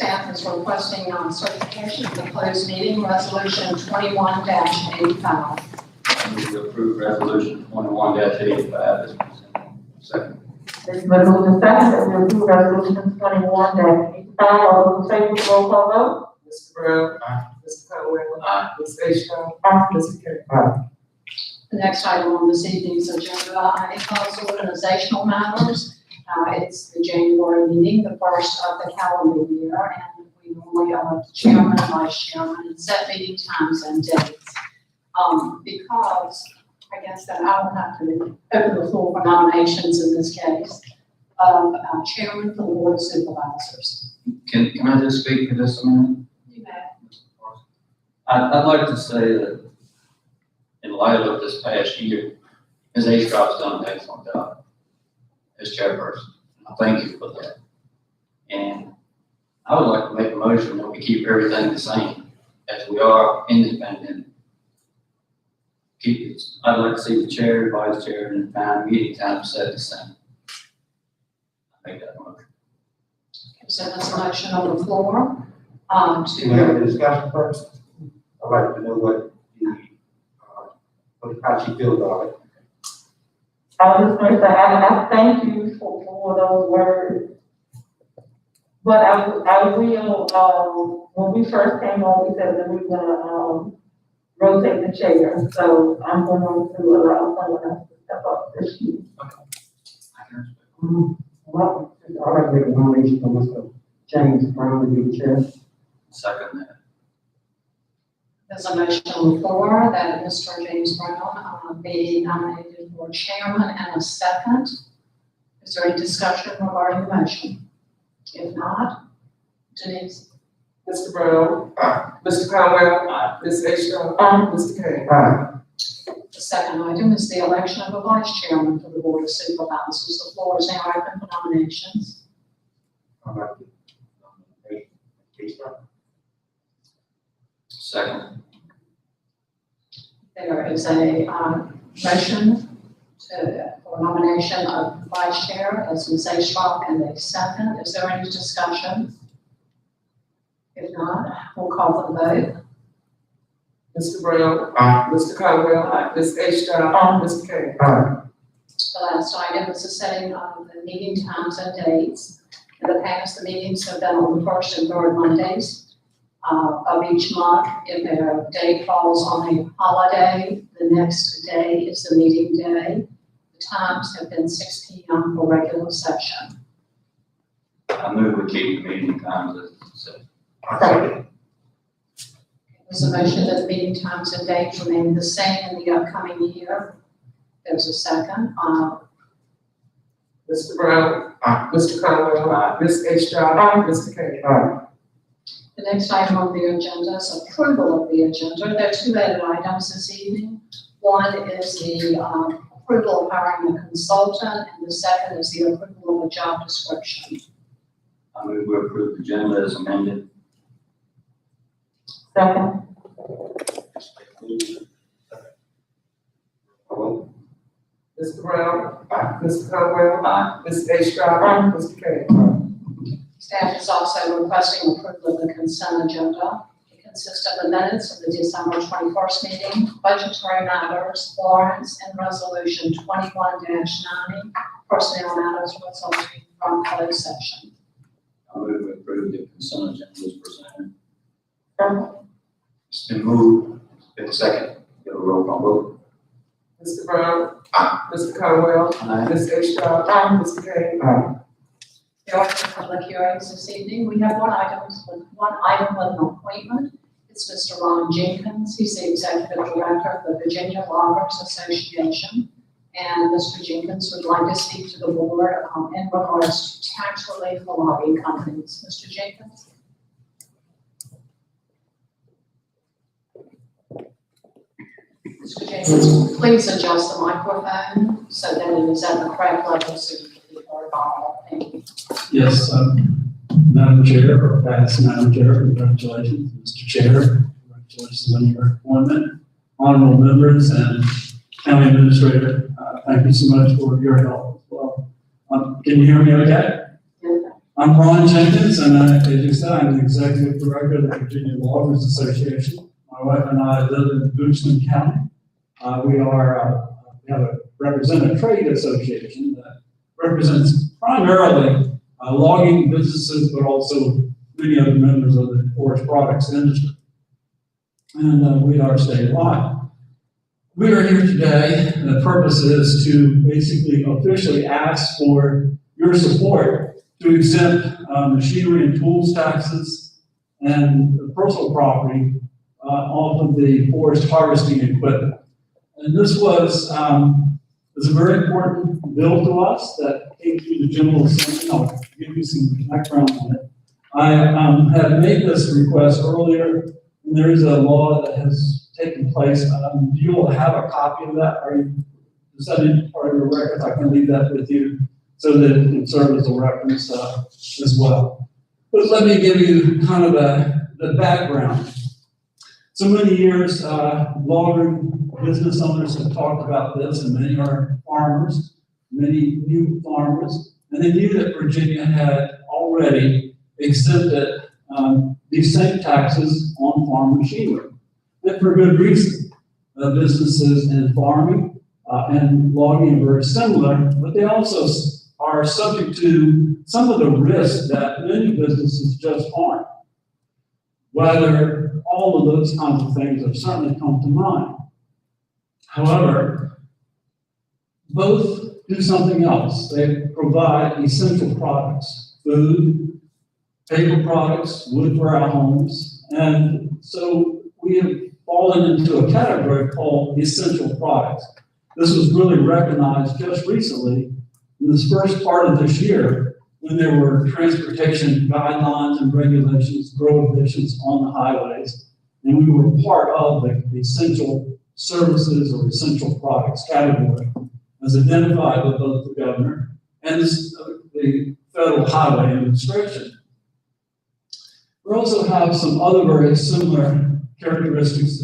Staff is requesting certification of the closed meeting resolution 21-85. I move to approve resolution 21-85 as presented. Second. It's been moved and seconded that we approve resolution 21-85. All those in favor, roll call vote. Mr. Brown. Aye. Mr. Conwell. Aye. Ms. Aisha. Aye. Mr. King. The next item on this evening's agenda involves organizational matters. It's the January meeting, the first of the calendar year, and we normally elect chairman and vice chairman and set meeting times and dates. Because I guess that I will have to open the floor for nominations in this case of chairman for the board of supervisors. Can I just speak for just a minute? You may. I'd like to say that in light of this past year, Ms. Astrup's done an excellent job as chairperson. I thank you for that. And I would like to make a motion that we keep everything the same as we are independent. Keep it. I'd like to see the chair, vice chair, and the meeting time set the same. I make that motion. So there's a motion on the floor Can we have a discussion first? I'd like to know what how she feels about it. I was just going to say, I thank you for those words. But I will, when we first came on, we said that we were gonna, rotate the chair. So I'm going to allow someone else to step up this year. Well, I'd like to make a nomination for Mr. James Brown to be the chair. Second that. There's a motion on the floor that Mr. James Brown be nominated for chairman and a second. Is there any discussion regarding the motion? If not, Denise? Mr. Brown. Aye. Mr. Conwell. Aye. Ms. Aisha. Aye. Mr. King. Aye. The second item is the election of a vice chairman for the board of supervisors. The floor is now open for nominations. I'd like to nominate Aisha. Second. There is a motion for nomination of vice chair as Ms. Astrop and a second. Is there any discussion? If not, we'll call for the vote. Mr. Brown. Aye. Mr. Conwell. Aye. Ms. Aisha. Aye. Mr. King. Aye. The last item is the setting of the meeting times and dates. In the past, the meetings have been on the first and third Mondays of each month. If a day falls on a holiday, the next day is the meeting day. The times have been 6 p.m. for regular session. I move we keep the meeting times as set. Second. There's a motion that the meeting times and dates remain the same in the upcoming year. There's a second. Mr. Brown. Aye. Mr. Conwell. Aye. Ms. Aisha. Aye. Mr. King. Aye. The next item on the agenda is approval of the agenda. There are two added items this evening. One is the approval of hiring a consultant, and the second is the approval of a job description. I move we approve the agenda as amended. Second. Mr. Brown. Aye. Mr. Conwell. Aye. Ms. Aisha. Aye. Mr. King. Staff is also requesting approval of the consent agenda. It consists of the minutes of the December 21st meeting, budgetary matters, warrants, and resolution 21-90, personnel matters resulting from closed session. I move we approve the consent agenda as presented. Second. It's been moved. It's been second. Give a roll call vote. Mr. Brown. Aye. Mr. Conwell. Aye. Ms. Aisha. Aye. Mr. King. Aye. There are no public hearings this evening. We have one item with an appointment. It's Mr. Ron Jenkins. He's the Executive Director of the Virginia Loggers Association. And Mr. Jenkins would like to speak to the board in regards to tax relief for logging companies. Mr. Jenkins? Mr. Jenkins, please adjust the microphone so that it is at the correct level so you can be heard all. Thank you. Yes, Madam Chair, or past Madam Chair, congratulations, Mr. Chair. Congratulations on your appointment. Honorable members and County Administrator, thank you so much for your help as well. Can you hear me okay? Yes. I'm Ron Jenkins, and as you said, I'm the Executive Director of the Virginia Loggers Association. My wife and I live in Greensville County. We represent a trade association that represents primarily logging businesses, but also many other members of the forest products industry. And we are statewide. We are here today, and the purpose is to basically officially ask for your support to exempt machinery and tools taxes and personal property off of the forest harvesting equipment. And this was a very important bill to us that came through the General Assembly. I'll give you some background on it. I had made this request earlier, and there is a law that has taken place. You will have a copy of that. Is that in part of your records? I can leave that with you so that it can serve as a reference as well. But let me give you kind of the background. So many years, logging business owners have talked about this, and many are farmers, many new farmers, and they knew that Virginia had already exempted these same taxes on farm machinery. And for good reason. Businesses in farming and logging are very similar, but they also are subject to some of the risks that many businesses just aren't. Whether all of those kinds of things have certainly come to mind. However, both do something else. They provide essential products, food, paper products, wood for our homes, and so we have fallen into a category called essential products. This was really recognized just recently in this first part of this year when there were transportation guidelines and regulations, prohibitions on the highways, and we were part of the essential services or essential products category as identified by both the governor and the Federal Highway Administration. We also have some other very similar characteristics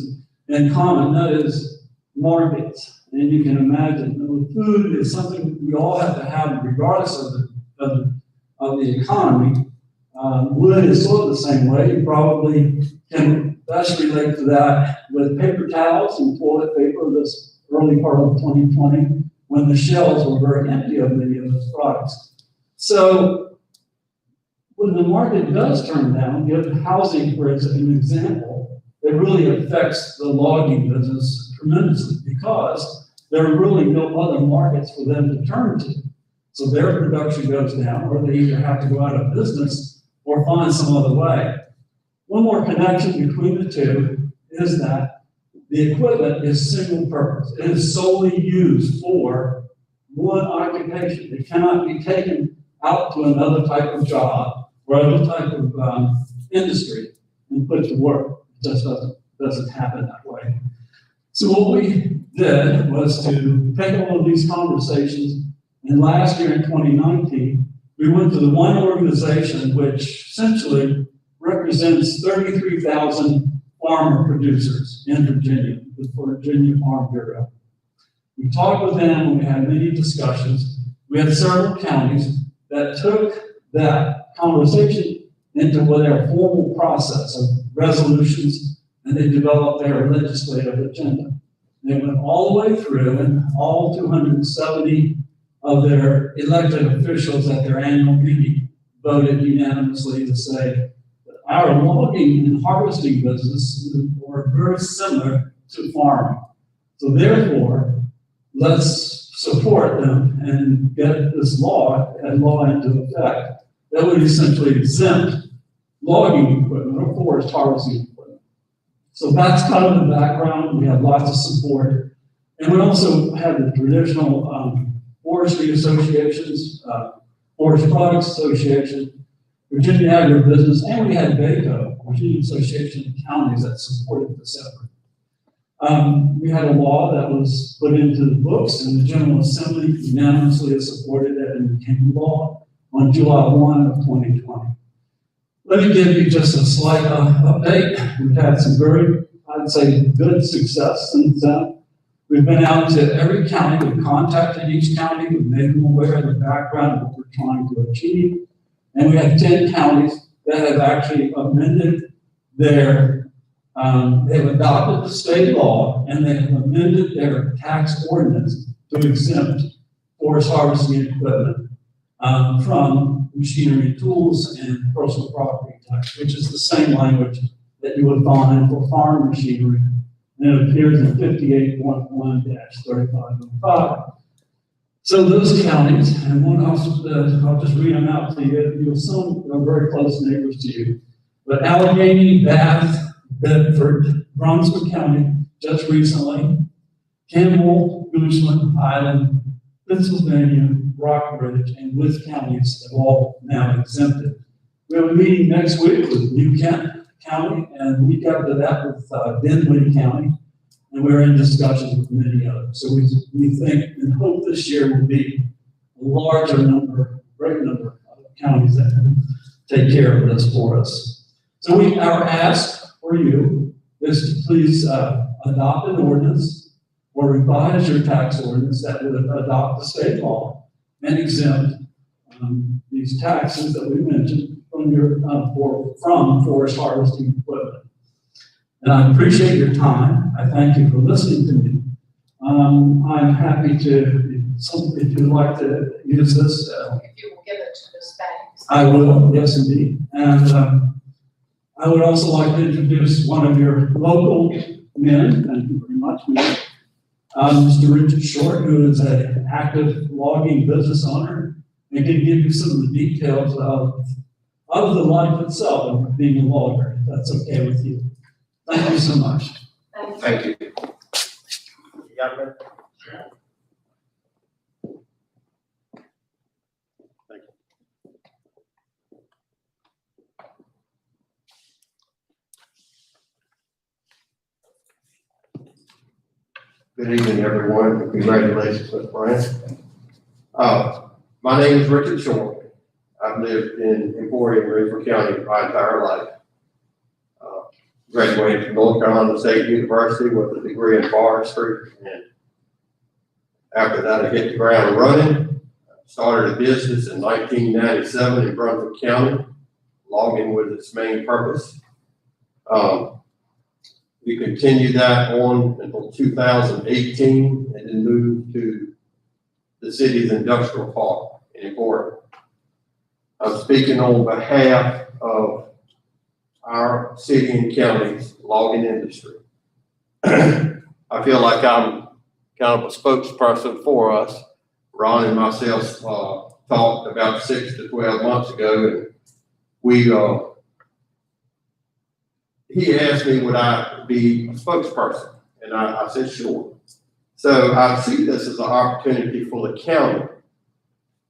in common, that is markets. And you can imagine that food is something we all have to have regardless of the economy. Wood is sort of the same way. You probably can best relate to that with paper towels and toilet paper this early part of 2020 when the shelves were very empty of many of those products. So when the market does turn down, give housing for an example, it really affects the logging business tremendously because there are really no other markets for them to turn to. So their production goes down, or they either have to go out of business or find some other way. One more connection between the two is that the equipment is single purpose. It is solely used for one occupation. It cannot be taken out to another type of job or other type of industry and put to work. It just doesn't happen that way. So what we did was to take all of these conversations, and last year in 2019, we went to the one organization which essentially represents 33,000 farmer producers in Virginia, the Virginia Farm Bureau. We talked with them, and we had many discussions. We had several counties that took that conversation into their formal process of resolutions, and they developed their legislative agenda. They went all the way through, and all 270 of their elected officials at their annual meeting voted unanimously to say that our logging and harvesting business were very similar to farming. So therefore, let's support them and get this law into effect that would essentially exempt logging equipment or forest harvesting equipment. So that's kind of the background. We have lots of support. And we also have the traditional forestry associations, Forest Products Association, Virginia Agribusiness, and we had VACO, Virginia Association of Counties, that supported this effort. We had a law that was put into the books, and the General Assembly unanimously supported it and became law on July 1 of 2020. Let me give you just a slight update. We've had some very, I'd say, good success since then. We've been out to every county. We've contacted each county. We've made them aware of the background of what we're trying to achieve. And we have 10 counties that have actually amended their, they've adopted the state law and they have amended their tax ordinance to exempt forest harvesting equipment from machinery and tools and personal property tax, which is the same language that you would find for farm machinery. And it appears in 58.1-3505. So those counties, and one I'll just read them out to you. Some are very close neighbors to you. But Allegheny, Bath, Bedford, Brunswick County, just recently, Campbell, Goochland, Highland, Pennsylvania, Rockbridge, and Wythe counties have all now exempted. We have a meeting next week with New Kent County, and we got to that with Dinwiddie County, and we're in discussions with many others. So we think and hope this year will be a larger number, great number of counties that can take care of this for us. So our ask for you is to please adopt an ordinance or revise your tax ordinance that would adopt the state law and exempt these taxes that we mentioned from forest harvesting equipment. And I appreciate your time. I thank you for listening to me. I'm happy to, if you'd like to use this. If you will give it to Ms. Banks. I will, yes indeed. And I would also like to introduce one of your local men, thank you very much, Mr. Richard Short, who is an active logging business owner, and can give you some of the details of the life itself of being a logger, if that's okay with you. Thank you so much. Thank you. Thank you. Good evening, everyone, and congratulations, Mr. Bryan. My name is Richard Short. I've lived in Emporia, Greensville County my entire life. Graduated from North Carolina State University with a degree in forestry, and after that I hit the ground running. Started a business in 1997 in Brunswick County. Logging was its main purpose. We continued that on until 2018 and then moved to the city's industrial park in Emporia. I'm speaking on behalf of our city and county's logging industry. I feel like I'm kind of a spokesperson for us. Ron and myself talked about 6 to 12 months ago, and he asked me would I be a spokesperson, and I said sure. So I see this as an opportunity for the county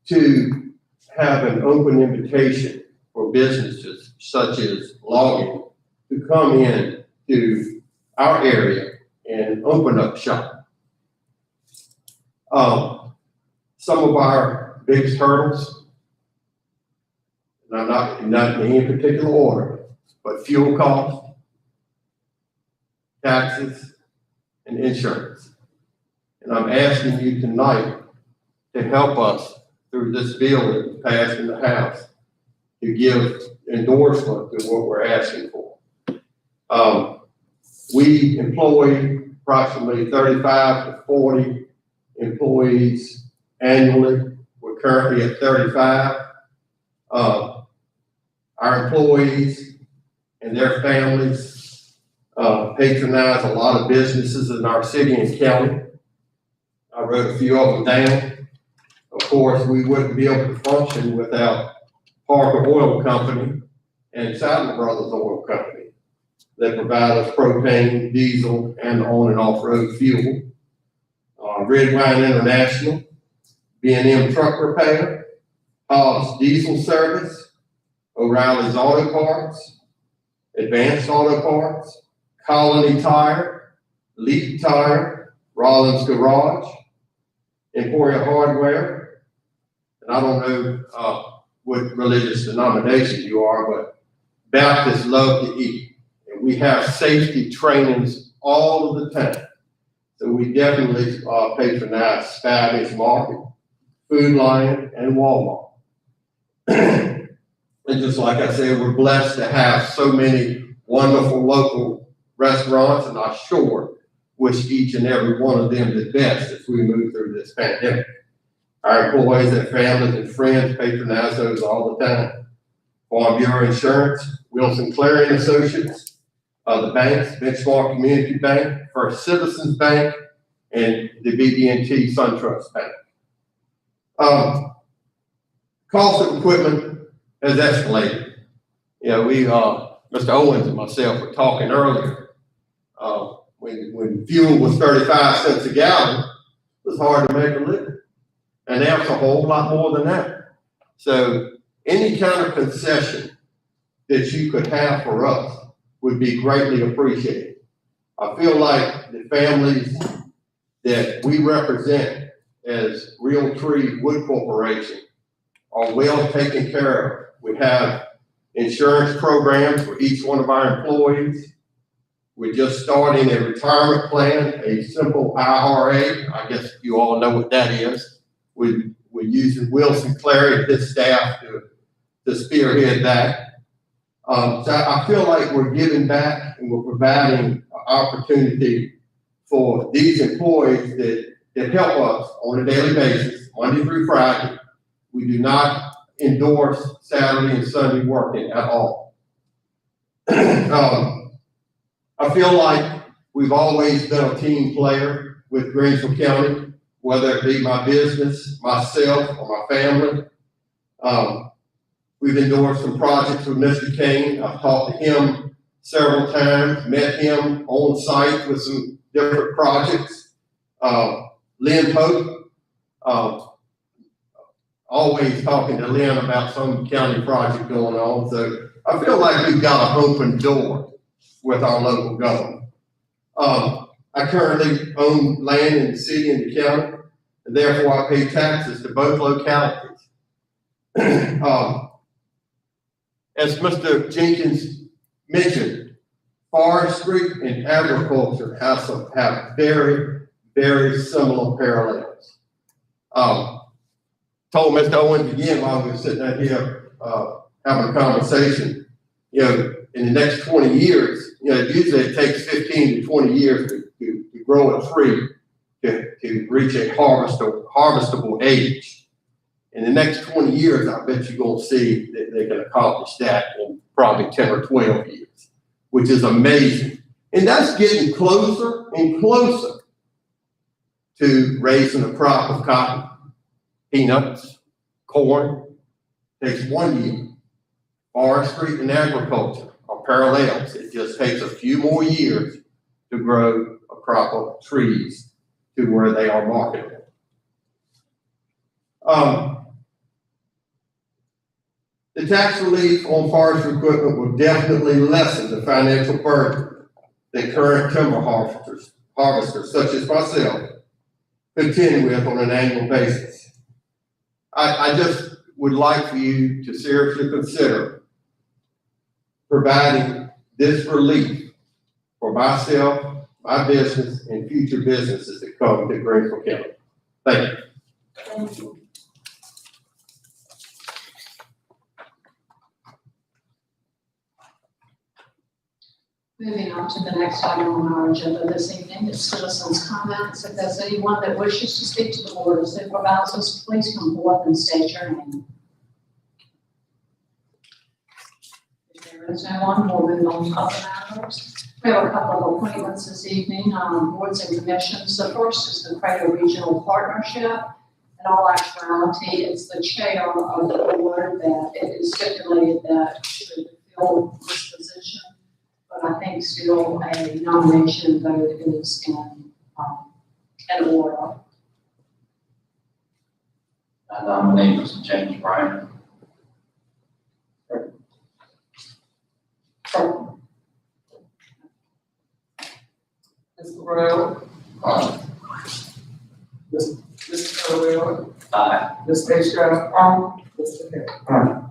to have an open invitation for businesses such as logging to come in to our area and open up shop. Some of our biggest hurdles, and I'm not in any particular order, but fuel costs, taxes, and insurance. And I'm asking you tonight to help us through this bill that passed in the House to give endorsement to what we're asking for. We employ approximately 35 to 40 employees annually. We're currently at 35. Our employees and their families patronize a lot of businesses in our city and county. I wrote a few of them down. Of course, we wouldn't be able to function without Parker Oil Company and Saddle Brothers Oil Company. They provide us propane, diesel, and on and off-road fuel. Red Wine International, B&M Truck Repair, Hobbs Diesel Service, O'Reilly's Auto Parts, Advanced Auto Parts, Colony Tire, Leap Tire, Rollins Garage, Emporia Hardware, and I don't know what religious denomination you are, but Baptists love to eat. And we have safety trainings all of the time. So we definitely patronize Spivey's Market, Food Lion, and Walmart. And just like I said, we're blessed to have so many wonderful local restaurants, and I sure wish each and every one of them the best as we move through this pandemic. Our employees, their families, and friends patronize those all the time. Farm Bureau Insurance, Wilson Clarion Associates, the banks, Benchmark Community Bank, First Citizens Bank, and the BB&T SunTrust Bank. Cost of equipment has escalated. You know, Mr. Owens and myself were talking earlier. When fuel was 35 cents a gallon, it was hard to make a living. And now it's a whole lot more than that. So any kind of concession that you could have for us would be greatly appreciated. I feel like the families that we represent as Realtree Wood Corporation are well taken care of. We have insurance programs for each one of our employees. We're just starting a retirement plan, a simple IRA. I guess you all know what that is. We're using Wilson Clary and his staff to spearhead that. So I feel like we're giving back and we're providing an opportunity for these employees that help us on a daily basis, Monday through Friday. We do not endorse Saturday and Sunday working at all. I feel like we've always been a team player with Greensville County, whether it be my business, myself, or my family. We've endorsed some projects with Mr. Kane. I've talked to him several times, met him on site with some different projects. Lynn Pope, always talking to Lynn about some county project going on. So I feel like we've got an open door with our local government. I currently own land in the city and the county, and therefore I pay taxes to both localities. As Mr. Jenkins mentioned, forestry and agriculture have very, very similar parallels. Told Mr. Owens again while we were sitting out here having a conversation, you know, in the next 20 years, you know, usually it takes 15 to 20 years to grow a tree to reach a harvestable age. In the next 20 years, I bet you're going to see that they can accomplish that in probably 10 or 12 years, which is amazing. And that's getting closer and closer to raising a crop of cotton, peanuts, corn. Takes 1 year. Forestry and agriculture are parallels. It just takes a few more years to grow a crop of trees to where they are marketable. The tax relief on forestry equipment will definitely lessen the financial burden that current timber harvesters such as myself contend with on an annual basis. I just would like for you to seriously consider providing this relief for myself, my business, and future businesses that come to Greensville County. Thank you. Thank you. Moving on to the next item on our agenda this evening is citizens' comments. If there's anyone that wishes to speak to the board of supervisors, please come forth and state your name. If there is no one, we'll move on to other matters. We have a couple of appointments this evening on boards and commissions. The first is the Crater Regional Partnership. In all actuality, it's the chair of the board that it is stipulated that should fill this position. But I think still a nomination vote is in order. I nominate Mr. James Bryan. Mr. Brown, Aye. Mr. Caldwell, Aye. Ms. Astrap, Mr. Henry.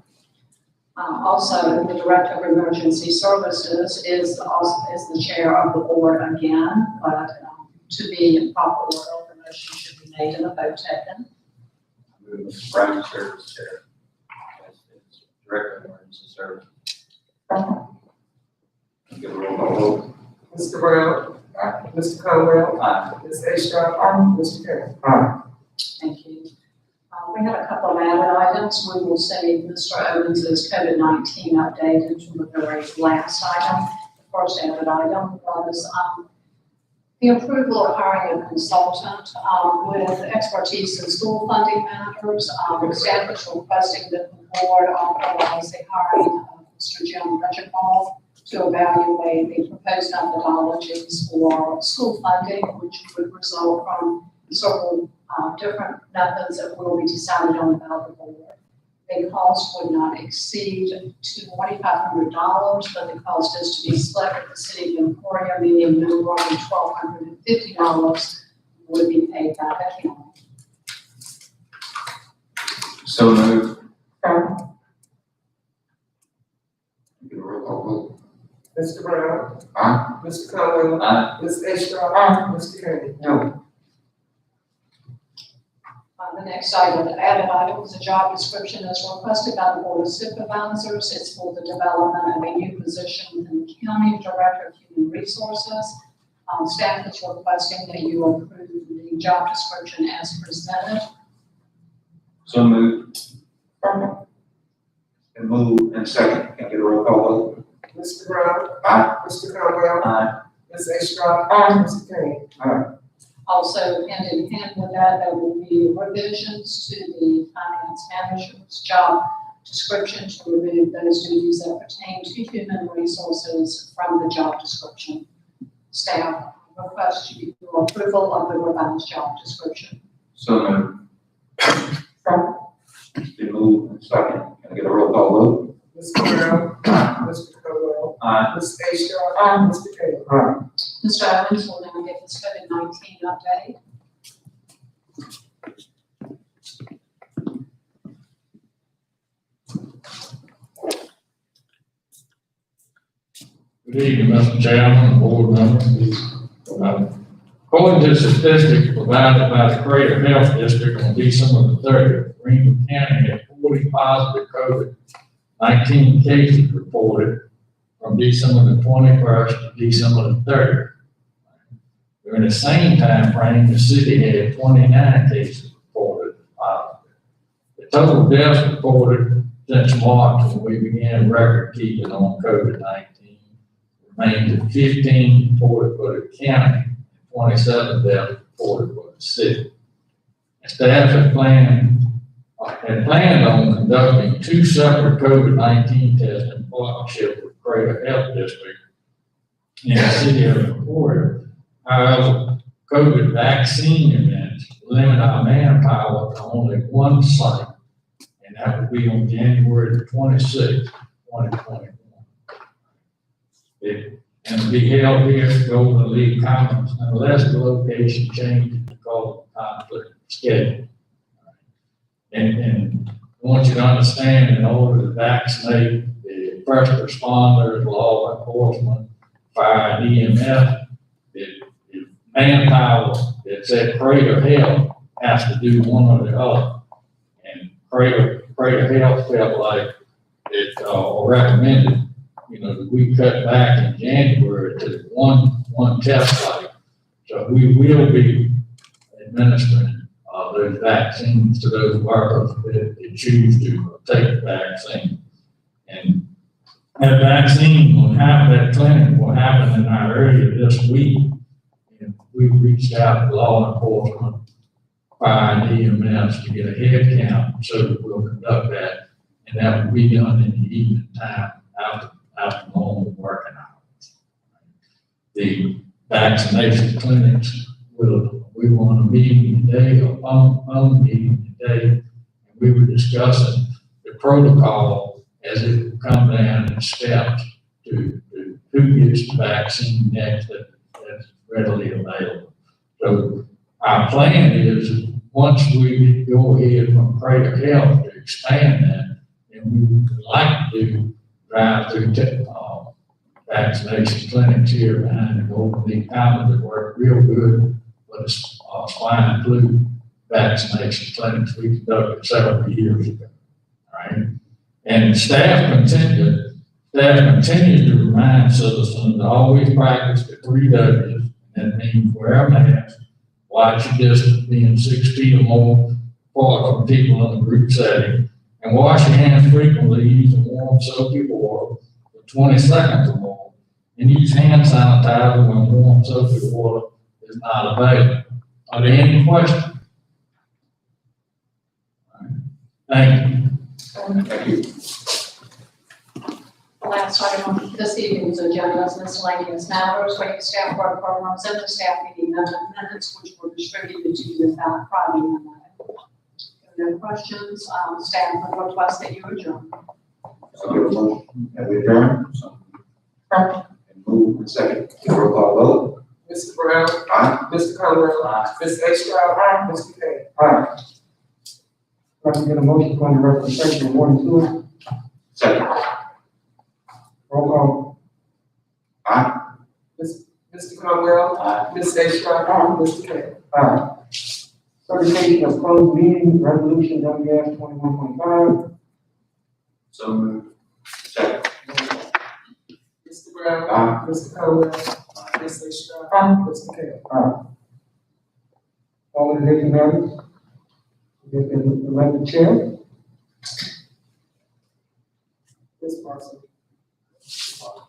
Also, the Director of Emergency Services is the chair of the board again, but to be in proper order, the motion should be made and a vote taken. I move Mr. Brown serve as chair. Director of Emergency Services. Give a roll call vote. Mr. Brown. Aye. Mr. Conwell. Aye. Ms. A. Mr. Terry. Thank you. We have a couple of added items. We will save Mr. Owens' COVID-19 update into the very last item. The first added item was the approval of hiring a consultant with expertise in school funding matters. Staff is requesting that the board authorize the hiring of Mr. Jim Reginald to evaluate the proposed methodologies for school funding, which would result from several different methods that will be decided on by the board. The cost would not exceed $2,500, but the cost is to be split with the city of Emporia, meaning no more than $1,250 would be paid by the county. So moved. Give a roll call vote. Mr. Brown. Aye. Mr. Conwell. Aye. Ms. A. Mr. Terry. No. The next item, the added item, was a job description as requested by the Board of Supervisors. It's for the development of a new position within the county, Director of Human Resources. Staff is requesting that you approve the job description as presented. So moved. And move and second. Can I get a roll call vote? Mr. Brown. Aye. Mr. Conwell. Aye. Ms. A. Mr. Terry. Also, hand in hand with that, there will be revisions to the finance manager's job description to remove those duties that pertain to human resources from the job description. Staff requests your approval of the revised job description. So moved. Been moved and second. Can I get a roll call vote? Mr. Brown. Mr. Conwell. Aye. Ms. A. Mr. Terry. Mr. Owens will now give his COVID-19 update. Good evening, Mr. Chairman, and board members. According to statistics provided by the Greater Health District on December the 30th, Greenville County had 40 positive COVID-19 cases reported from December the 21st to December the 30th. During the same time frame, the city had 29 cases reported positive. The total deaths reported since March when we began record keeping on COVID-19 remained at 15 reported for the county, 27 deaths reported for the city. And staff had planned on conducting 2 separate COVID-19 tests in partnership with Greater Health District in the city of Emporia. However, COVID vaccine events limit our manpower to only one site, and that would be on January the 26th, 2021. And to be held here at Golden League Commons unless the location changes because of conflict schedule. And I want you to understand, in order to vaccinate the first responders, law enforcement, fire, and EMS, the manpower that's at Greater Health has to do one or the other. And Greater Health felt like it recommended, that we cut back in January to one test site. So we will be administering those vaccines to those workers that choose to take the vaccine. And that vaccine will happen, that clinic will happen in our area this week. And we've reached out to law enforcement, fire, and EMS to get a head count so that we'll conduct that. And that will be done in the evening time after normal working hours. The vaccination clinics we want a meeting today, a phone meeting today, and we were discussing the protocol as it will come down in steps to who gets the vaccine next that's readily available. So our plan is once we go ahead from Greater Health to expand that, and we would like to drive-through vaccination clinics here behind the Golden League Commons that work real good for the swine flu vaccination clinics we conducted several years ago. All right. And staff continues to remind citizens to always practice the 3 W's. That means wear a mask, watch your distance, being 6 feet or more apart from people in a group setting, and wash your hands frequently using warm soapy water for 20 seconds or more. And use hand sanitizer when warm soapy water is not available. Are there any questions? Thank you. Thank you. The last item on this evening's agenda is miscellaneous matters, waiting staff work programs, and the staff meeting minutes, which were distributed to you without Friday night. If there are no questions, staff would request that you adjourn. So we have a motion, and we adjourn, so. And move in second, roll call vote. Mr. Brown. Aye. Mr. Conwell. Aye. Ms. A. Stroud. Mr. King. Alright. Let's get a motion for the representation of water and sewer. Second. Roll call. Aye. Mr. Conwell. Aye. Ms. A. Stroud. Mr. King. Alright. Certification of closed meeting, resolution WS 21.5. So moved. Second. Mr. Brown. Aye. Mr. Conwell. Ms. A. Stroud. Mr. King. Organization matters. Get the elected chair. Ms. Parson.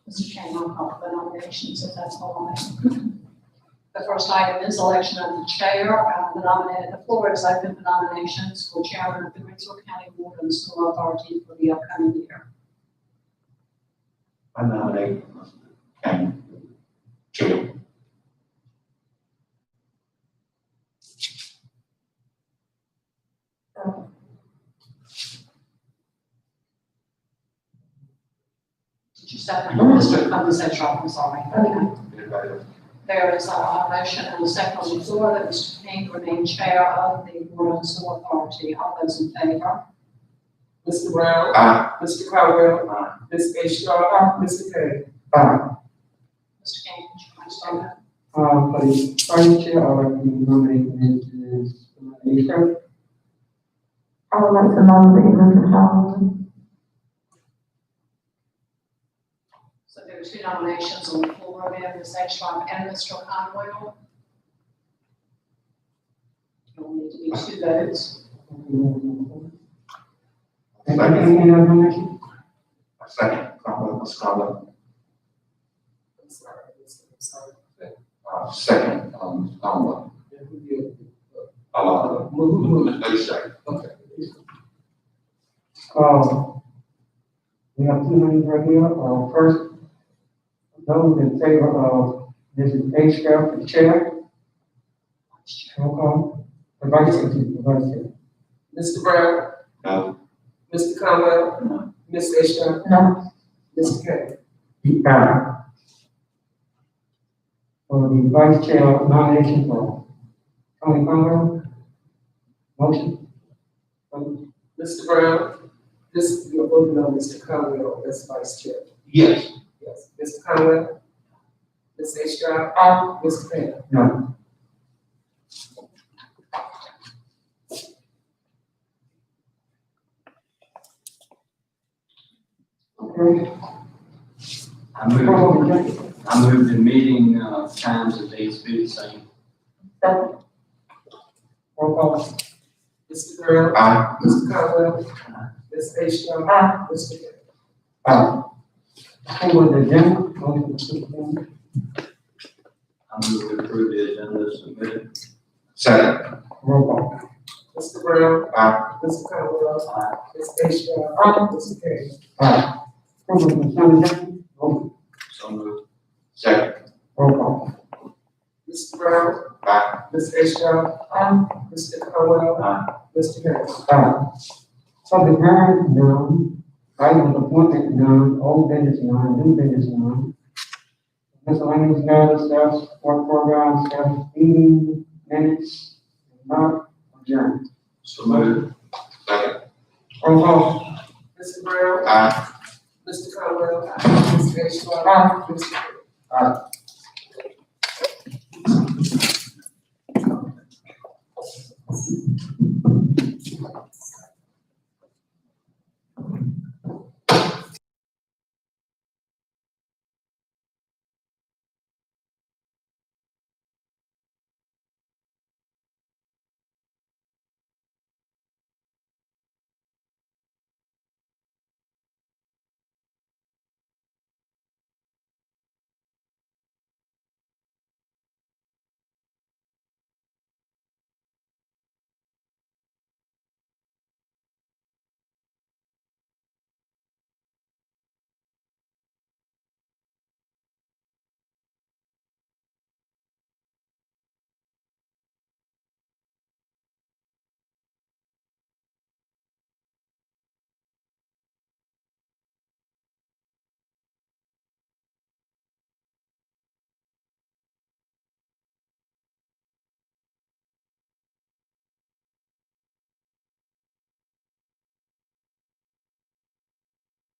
Mr. Chairman, I'll call for the nominations if that's all right. The first item is election of the chair. The floor is open for nominations for chairman of the Greensville County Water and Sewer Authority for the upcoming year. I nominate County Chair. Did you second? Mr. I'm sorry. Okay. Anybody else? There is a motion and a second on the floor that Mr. King remain chair of the Water and Sewer Authority. All those in favor? Mr. Brown. Aye. Mr. Conwell. Aye. Ms. A. Stroud. Mr. King. Mr. King, would you mind starting that? For the vice chair, I would like to nominate Mrs. Aisha. I would like to nominate Mr. Howard. So there are 2 nominations on the floor there, Ms. Ekstrom and Mr. Conwell. There will need to be 2 votes. Any other nomination? Second. Conwell, Mr. Conwell. I'm sorry. I'm sorry. Second, Conwell. Maybe second. Okay. We have 2 names right here. First, those in favor of Mrs. Aisha for chair. Roll call. The vice chair. Mr. Brown. No. Mr. Conwell. No. Ms. A. Stroud. No. Mr. King. For the vice chair nomination for Tony Conwell. Motion. Mr. Brown. You're voting on Mr. Conwell as vice chair. Yes. Yes. Mr. Conwell. Ms. A. Stroud. Mr. King. No. Okay. I moved the meeting, times and dates be the same. Roll call. Mr. Brown. Aye. Mr. Conwell. Ms. A. Stroud. Mr. King. Approval of the agenda. Motion to approve. I move to approve the agenda as submitted. Second. Roll call. Mr. Brown. Aye. Mr. Conwell. Aye. Ms. A. Stroud. Mr. King. Approval of the consent agenda. Motion. So moved. Second. Roll call. Mr. Brown. Aye. Ms. A. Stroud. Mr. Conwell. Aye. Mr. King. Public hearing, none. Item of appointment, none. Old business, none. New business, none. Miscellaneous matters, staff support program, staff meeting minutes, not adjourned. So moved. Second. Roll call. Mr. Brown. Aye. Mr. Conwell. Ms. A. Stroud. Mr. King.